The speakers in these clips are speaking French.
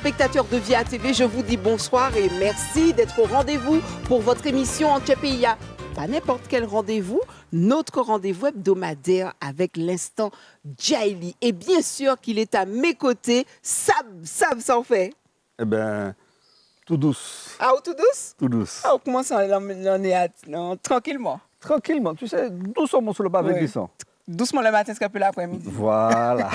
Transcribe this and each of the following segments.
téléspectateurs de Via TV, je vous dis bonsoir et merci d'être au rendez-vous pour votre émission Antchepeya. Pas n'importe quel rendez-vous, notre rendez-vous hebdomadaire avec l'instant Djaily. Et bien sûr qu'il est à mes côtés, Sab, ça en fait. Eh bien, tout douce. Ah, tout douce? Tout douce. Ah, comment ça, on est tranquillement? Tranquillement, tu sais, doucement sur le pas avec glissant. Doucement le matin, c'est l'après-midi. Voilà.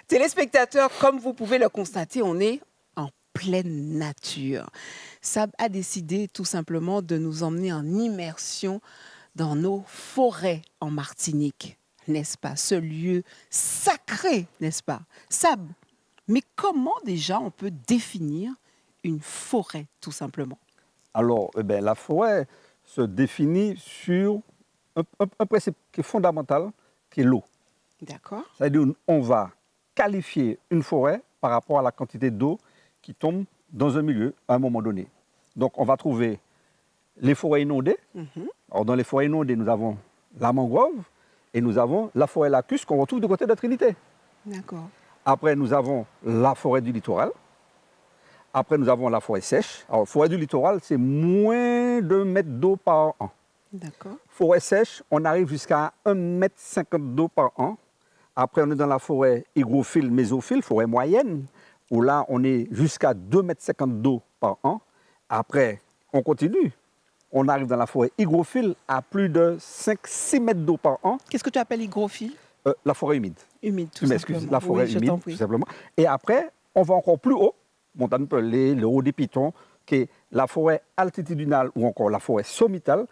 Téléspectateurs, comme vous pouvez le constater, on est en pleine nature. Sab a décidé tout simplement de nous emmener en immersion dans nos forêts en Martinique, n'est-ce pas? Ce lieu sacré, n'est-ce pas? Sab, mais comment déjà on peut définir une forêt, tout simplement? Alors, eh bien, la forêt se définit sur un principe qui est fondamental, qui est l'eau. D'accord. C'est-à-dire qu'on va qualifier une forêt par rapport à la quantité d'eau qui tombe dans un milieu à un moment donné. Donc, on va trouver les forêts inondées. Alors, dans les forêts inondées, nous avons la mangrove et nous avons la forêt lacustre qu'on retrouve du côté de la Trinité. D'accord. Après, nous avons la forêt du littoral. Après, nous avons la forêt sèche. Alors, forêt du littoral, c'est moins de 1 mètre d'eau par an. D'accord. Forêt sèche, on arrive jusqu'à 1,50 m d'eau par an. Après, on est dans la forêt hygrophile, mésophile, forêt moyenne, où là, on est jusqu'à 2,50 m d'eau par an. Après, on continue. On arrive dans la forêt hygrophile à plus de 5-6 mètres d'eau par an. Qu'est-ce que tu appelles hygrophile? La forêt humide. Humide, tout Tu m'excuses, simplement. la forêt Oui, je humide, t'en prie. tout simplement. Et après, on va encore plus haut, montagne Pelée, le haut des Pitons, qui est la forêt altitudinale ou encore la forêt sommitale,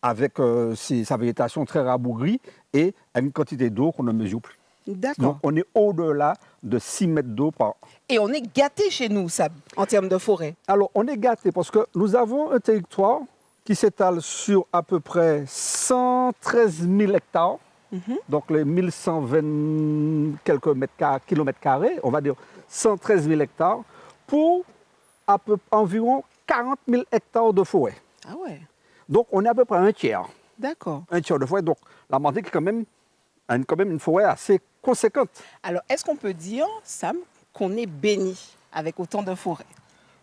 avec sa végétation très rabougrie et une quantité d'eau qu'on ne mesure plus. D'accord. Donc, on est au-delà de 6 mètres d'eau par an. Et on est gâté chez nous, Sab, en termes de forêt. Alors, on est gâté parce que nous avons un territoire qui s'étale sur à peu près 113 000 hectares. Donc, les 1120 quelques kilomètres carrés, on va dire 113 000 hectares, pour environ 40 000 hectares de forêt. Ah ouais. Donc, on est à peu près un tiers. D'accord. Un tiers de forêt. Donc, la Martinique est quand même une forêt assez conséquente. Alors, est-ce qu'on peut dire, Sam, qu'on est béni avec autant de forêts?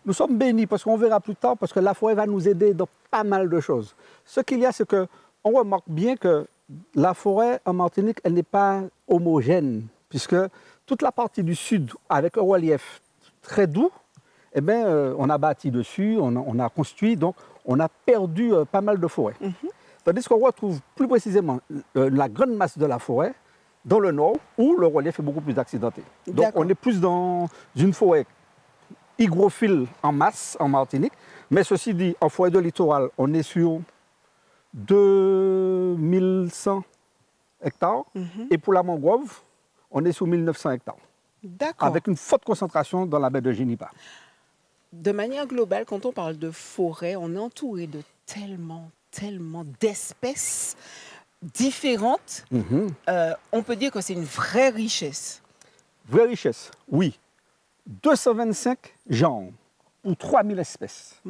Nous sommes bénis parce qu'on verra plus tard, parce que la forêt va nous aider dans pas mal de choses. Ce qu'il y a, c'est qu'on remarque bien que la forêt en Martinique, elle n'est pas homogène, puisque toute la partie du sud, avec un relief très doux, eh bien, on a bâti dessus, on a construit, donc on a perdu pas mal de forêts. Tandis qu'on retrouve plus précisément la grande masse de la forêt dans le nord, où le relief est beaucoup plus accidenté. Donc on est plus dans une forêt hygrophile en masse en Martinique, mais ceci dit, en forêt de littoral, on est sur 2100 hectares, et pour la mangrove, on est sur 1900 hectares. D'accord. Avec une forte concentration dans la baie de Génipa. De manière globale, quand on parle de forêt, on est entouré de tellement d'espèces différentes. On peut dire que c'est une vraie richesse. Vraie richesse, oui. 225 genres pour 3000 espèces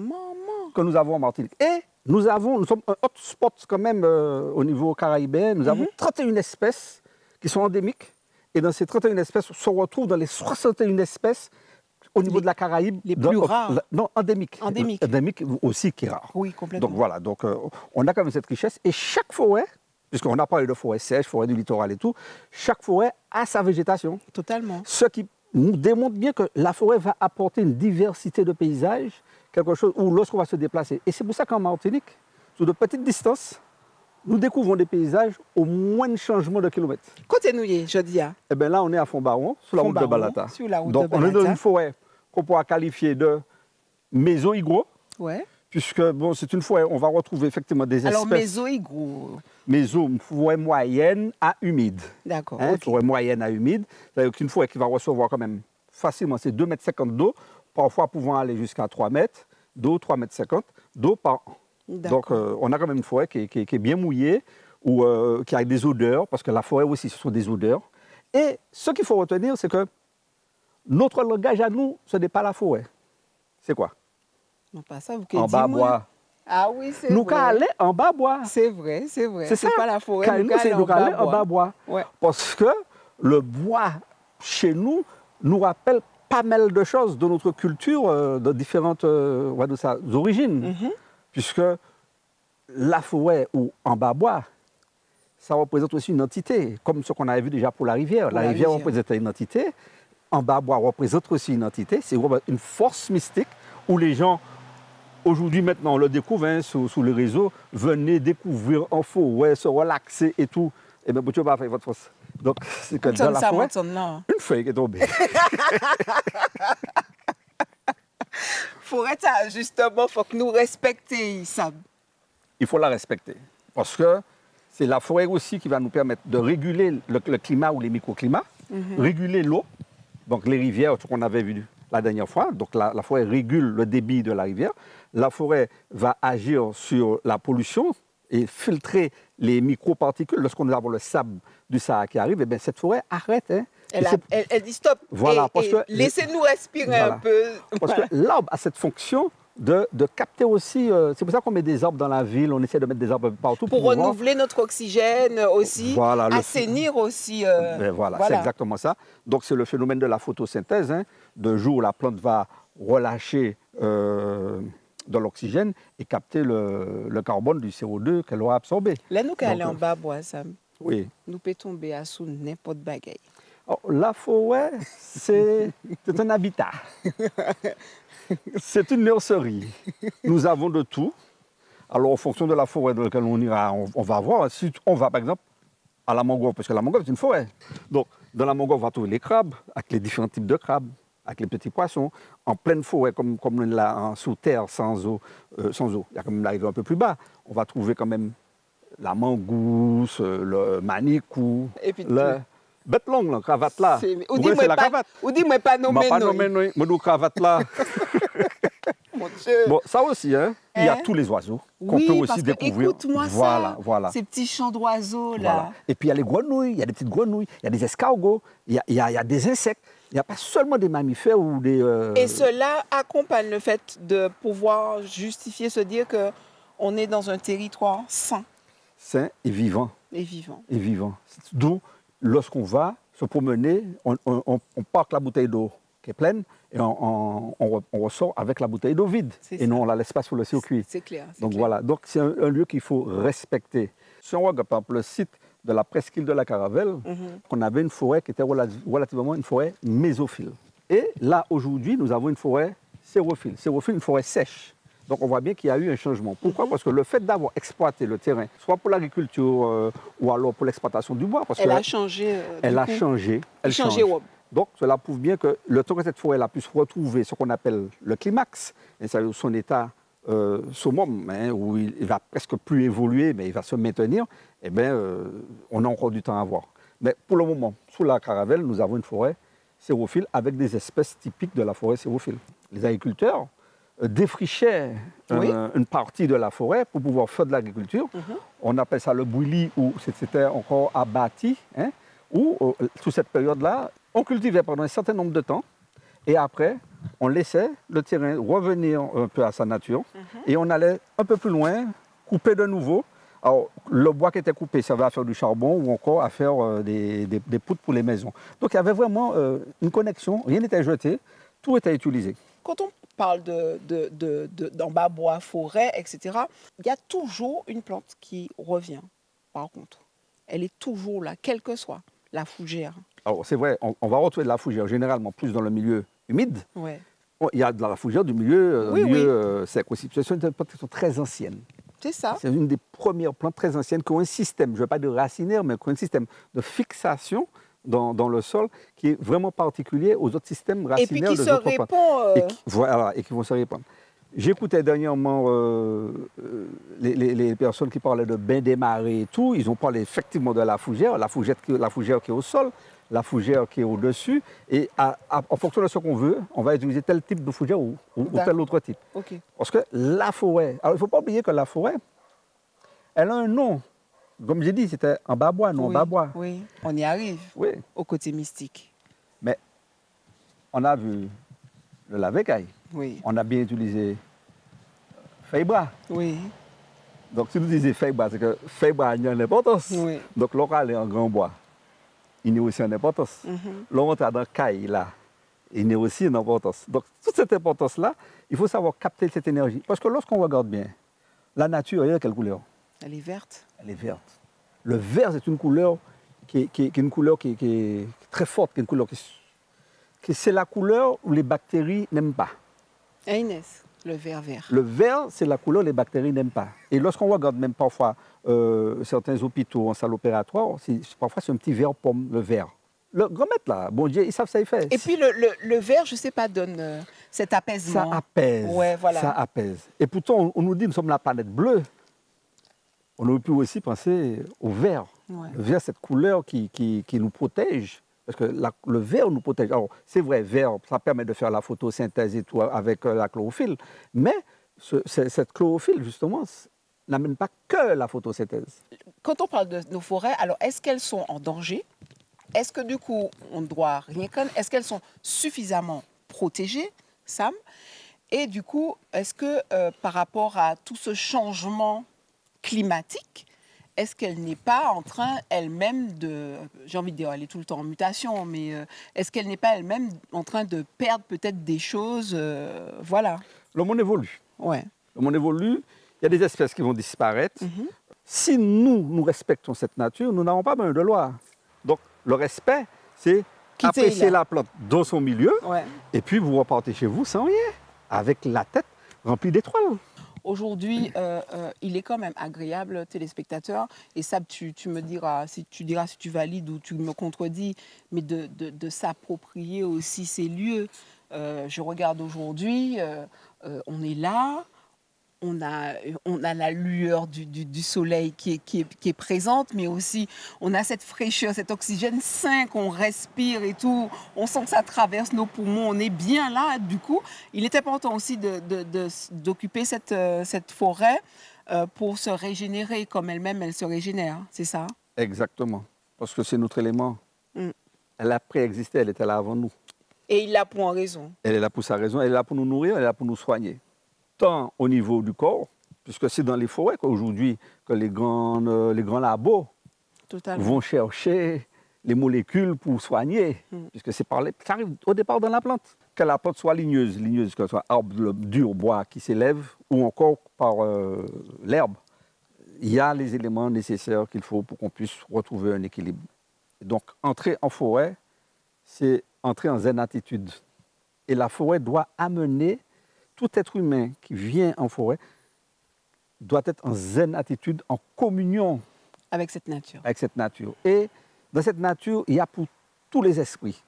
que nous avons en Martinique. Et nous sommes un hotspot quand même au niveau caraïbéen. Nous avons 31 espèces qui sont endémiques. Et dans ces 31 espèces, on se retrouve dans les 61 espèces au niveau de la Caraïbe. Les plus rares. Non, endémiques. Endémiques. Endémiques aussi qui est rare. Oui, complètement. Donc voilà, on a quand même cette richesse. Et chaque forêt, puisqu'on a parlé de forêt sèche, forêt du littoral et tout, chaque forêt a sa végétation. Totalement. Ce qui nous démontre bien que la forêt va apporter une diversité de paysages, quelque chose où lorsqu'on va se déplacer. Et c'est pour ça qu'en Martinique, sur de petites distances, nous découvrons des paysages au moins de changements de kilomètres. Continuez, je dis. Eh bien là, on est à Fond-Baron, sur la route de Balata. Sur la route Donc, de Balata. on est dans une forêt qu'on pourra qualifier de méso-hygro. Ouais. Puisque, bon, c'est une forêt, on va retrouver effectivement des espèces. Alors, méso-hygro. Méso, forêt moyenne à humide. D'accord. Okay. Forêt moyenne à humide. C'est-à-dire qu'une forêt qui va recevoir quand même facilement, c'est 2,50 m d'eau, parfois pouvant aller jusqu'à 3 mètres d'eau, 3,50 m d'eau par an. Donc, on a quand même une forêt qui est bien mouillée, ou qui a des odeurs, parce que la forêt aussi, ce sont des odeurs. Et ce qu'il faut retenir, c'est que notre langage à nous, ce n'est pas la forêt. C'est quoi? Non, pas ça, vous en bas bois. Ah oui, c'est vrai. Nous allons en bas bois. C'est vrai, c'est vrai. C'est ça. Pas la forêt, nous allons en bas bois. Ouais. Parce que le bois, chez nous, nous rappelle pas mal de choses de notre culture, de différentes origines. Puisque la forêt ou en bas bois, ça représente aussi une entité, comme ce qu'on avait vu déjà pour la rivière. La rivière représente une entité, en bas bois représente aussi une entité, c'est une force mystique où les gens, aujourd'hui maintenant, on le découvre hein, sur les réseaux, venez découvrir en forêt, se relaxer et tout. Et bien, tu vas faire votre force. Donc, c'est que dans la forêt, une feuille qui est tombée. Forêt, ça, justement, il faut que nous respections ça. Il faut la respecter. Parce que c'est la forêt aussi qui va nous permettre de réguler le climat ou les microclimats, réguler l'eau, donc les rivières, ce qu'on avait vu la dernière fois. Donc la forêt régule le débit de la rivière. La forêt va agir sur la pollution et filtrer les microparticules. Lorsqu'on avons le sable du Sahara qui arrive, eh bien, cette forêt arrête. Hein. Elle dit stop. Voilà, laissez-nous respirer un peu. Parce que l'arbre a cette fonction de capter aussi. C'est pour ça qu'on met des arbres dans la ville, on essaie de mettre des arbres partout. Pour renouveler notre oxygène aussi, voilà, assainir aussi. Voilà, c'est exactement ça. Donc c'est le phénomène de la photosynthèse. Hein. De jour, la plante va relâcher de l'oxygène et capter le carbone du CO2 qu'elle aura absorbé. Là, nous, quand elle est en bas, bois, Sam, oui. nous pouvons tomber à sous n'importe bagaille. La forêt, c'est un habitat. C'est une nurserie. Nous avons de tout. Alors, en fonction de la forêt dans laquelle on ira, on va voir. Si on va, par exemple, à la mangrove, parce que la mangrove, c'est une forêt. Donc, dans la mangrove, on va trouver les crabes, avec les différents types de crabes, avec les petits poissons. En pleine forêt, comme là, sous terre, sans eau, il y a quand même l'arrivée un peu plus bas. On va trouver quand même la mangousse, le manicou, bête longue, la cravate là. Ou dis-moi la cravate. Ou dis-moi pas nommer. Pas nommer, non. Mais cravate là. Mon Dieu. Bon, ça aussi, hein, il y a tous les oiseaux qu'on peut aussi découvrir. Écoute-moi voilà. Ces petits chants d'oiseaux là. Voilà. Et puis il y a les grenouilles, il y a des petites grenouilles, il y a des escargots, il y a des insectes. Il n'y a pas seulement des mammifères ou des... Et cela accompagne le fait de pouvoir justifier, se dire qu'on est dans un territoire sain. Sain et vivant. Et vivant. Et vivant. D'où, lorsqu'on va se promener, on parque la bouteille d'eau qui est pleine et on ressort avec la bouteille d'eau vide. Et non, on ne la laisse pas sur le circuit. C'est clair. Donc voilà, donc c'est un lieu qu'il faut respecter. Si on regarde par exemple le site de la presqu'île de la Caravelle, on avait une forêt qui était relativement une forêt mésophile. Et là, aujourd'hui, nous avons une forêt xérophile. Xérophile, une forêt sèche. Donc on voit bien qu'il y a eu un changement. Pourquoi? Parce que le fait d'avoir exploité le terrain, soit pour l'agriculture ou alors pour l'exploitation du bois, parce elle a changé. Elle change. Donc cela prouve bien que le temps que cette forêt-là puisse retrouver ce qu'on appelle le climax, et ça, son état summum, hein, où il va presque plus évoluer, mais il va se maintenir, eh bien, on a encore du temps à voir. Mais pour le moment, sous la Caravelle, nous avons une forêt xérophile avec des espèces typiques de la forêt xérophile. Les agriculteurs défrichaient une partie de la forêt pour pouvoir faire de l'agriculture. On appelle ça le bouilli, ou c'était encore abattu, hein, où, sous cette période-là, on cultivait pendant un certain nombre de temps, et après, on laissait le terrain revenir un peu à sa nature, et on allait un peu plus loin, couper de nouveau. Alors, le bois qui était coupé, ça va à faire du charbon ou encore à faire des poutres pour les maisons. Donc, il y avait vraiment une connexion, rien n'était jeté, tout était utilisé. Quand on parle d'en bas bois, forêt, etc., il y a toujours une plante qui revient, par contre. Elle est toujours là, quelle que soit, la fougère. Alors, c'est vrai, on va retrouver de la fougère généralement plus dans le milieu humide. Ouais. Il y a de la fougère du milieu, sec aussi. Ce sont des plantes qui sont très anciennes. C'est ça. C'est une des premières plantes très anciennes qui ont un système, je ne veux pas dire racinaire, mais qui ont un système de fixation dans le sol qui est vraiment particulier aux autres systèmes racinaires des autres plantes. Et qui vont se répandre. J'écoutais dernièrement les personnes qui parlaient de bain des marées et tout. Ils ont parlé effectivement de la fougère qui est au sol, la fougère qui est au-dessus. Et en fonction de ce qu'on veut, on va utiliser tel type de fougère ou tel autre type. Okay. Parce que la forêt, alors il ne faut pas oublier que la forêt, elle a un nom. Comme j'ai dit, c'était en bas bois, non en bas bois. Oui, on y arrive, au côté mystique. Mais on a vu le lavecaille. Oui. On a bien utilisé feuille-bras. Oui. Donc, si nous disons feuille-bras, c'est que feuille-bras, il y a une importance. Oui. Donc, local est en grand bois. Il y a aussi une importance. Là, on est dans caille, là. il y a aussi une importance. Donc, toute cette importance-là, il faut savoir capter cette énergie. Parce que lorsqu'on regarde bien, la nature, elle a quelle couleur? Elle est verte. Elle est verte. Le vert, c'est une couleur qui est très forte, qui est une couleur c'est la couleur où les bactéries n'aiment pas. Et Inès, le vert. Le vert, c'est la couleur où les bactéries n'aiment pas. Et lorsqu'on regarde même parfois certains hôpitaux en salle opératoire, parfois c'est un petit vert pomme, le vert. Le grand maître là, bon Dieu, ils savent ça, ils font. Et puis le vert, je ne sais pas, donne cet apaisement. Ça apaise. Ouais, voilà. Ça apaise. Et pourtant, on nous dit que nous sommes la planète bleue. On aurait pu aussi penser au vert. Ouais. Le vert, cette couleur qui nous protège. Parce que le vert nous protège. Alors, c'est vrai, vert, ça permet de faire la photosynthèse et tout avec la chlorophylle. Mais cette chlorophylle, justement, n'amène pas que la photosynthèse. Quand on parle de nos forêts, alors est-ce qu'elles sont en danger? Est-ce que du coup, on ne doit rien craindre? Est-ce qu'elles sont suffisamment protégées, Sam? Et du coup, est-ce que par rapport à tout ce changement climatique, est-ce qu'elle n'est pas en train elle-même de, j'ai envie de dire, elle est tout le temps en mutation, mais est-ce qu'elle n'est pas elle-même en train de perdre peut-être des choses, voilà. Le monde évolue. Ouais. Le monde évolue, il y a des espèces qui vont disparaître. Si nous respectons cette nature, nous n'avons pas besoin de loi. Donc, le respect, c'est apprécier la plante dans son milieu, et puis vous repartez chez vous sans rien, avec la tête remplie d'étoiles. Aujourd'hui, il est quand même agréable, téléspectateur, et ça, tu me diras si tu valides ou tu me contredis, mais de s'approprier aussi ces lieux. Je regarde aujourd'hui, on est là, on a la lueur du soleil qui est présente, mais aussi on a cette fraîcheur, cet oxygène sain qu'on respire et tout. On sent que ça traverse nos poumons, on est bien là. Du coup, il est important aussi d'occuper cette forêt pour se régénérer comme elle-même, elle se régénère, c'est ça? Exactement, parce que c'est notre élément. Elle a préexisté, elle était là avant nous. Et il l'a pour raison. Elle est là pour sa raison, elle est là pour nous nourrir, elle est là pour nous soigner. Tant au niveau du corps, puisque c'est dans les forêts qu'aujourd'hui que les grands labos vont chercher les molécules pour soigner, puisque ça arrive au départ dans la plante. Que la plante soit ligneuse, que ce soit arbre dur, bois qui s'élève, ou encore par l'herbe, il y a les éléments nécessaires qu'il faut pour qu'on puisse retrouver un équilibre. Et donc, entrer en forêt, c'est entrer en zen attitude. Et la forêt doit amener tout être humain qui vient en forêt doit être en zen attitude, en communion avec cette nature. Et dans cette nature, il y a pour tous les esprits.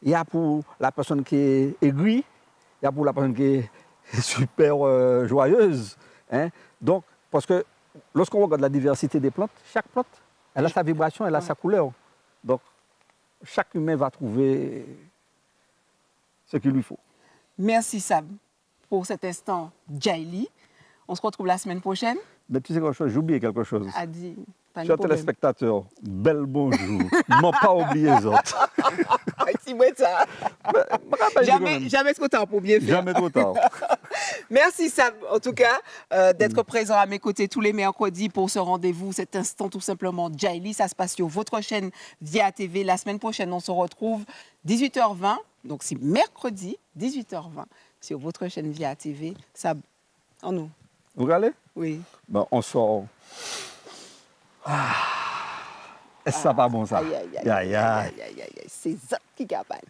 Il y a pour la personne qui est aigrie, il y a pour la personne qui est super joyeuse. Hein? Donc, parce que lorsqu'on regarde la diversité des plantes, chaque plante, elle a sa vibration, elle a sa couleur. Donc, chaque humain va trouver ce qu'il lui faut. Merci Sam pour cet instant Djaïli. On se retrouve la semaine prochaine. Mais tu sais quelque chose, j'ai oublié quelque chose. Adi, pas de chers problème. téléspectateurs, bel bonjour. Ne m'ont pas oublié les autres. ça. Jamais trop tard pour bien faire. Jamais trop tard. Merci Sam, en tout cas, d'être présent à mes côtés tous les mercredis pour ce rendez-vous, cet instant tout simplement Djaïli. Ça se passe sur votre chaîne Via TV. La semaine prochaine, on se retrouve 18h20. Donc c'est mercredi, 18h20, sur votre chaîne Via TV. Ça, en nous. Vous regardez? Oui. Ben, on sort. Est-ce que ça pas bon ça? Aïe, aïe, aïe. C'est ça qui a parlé.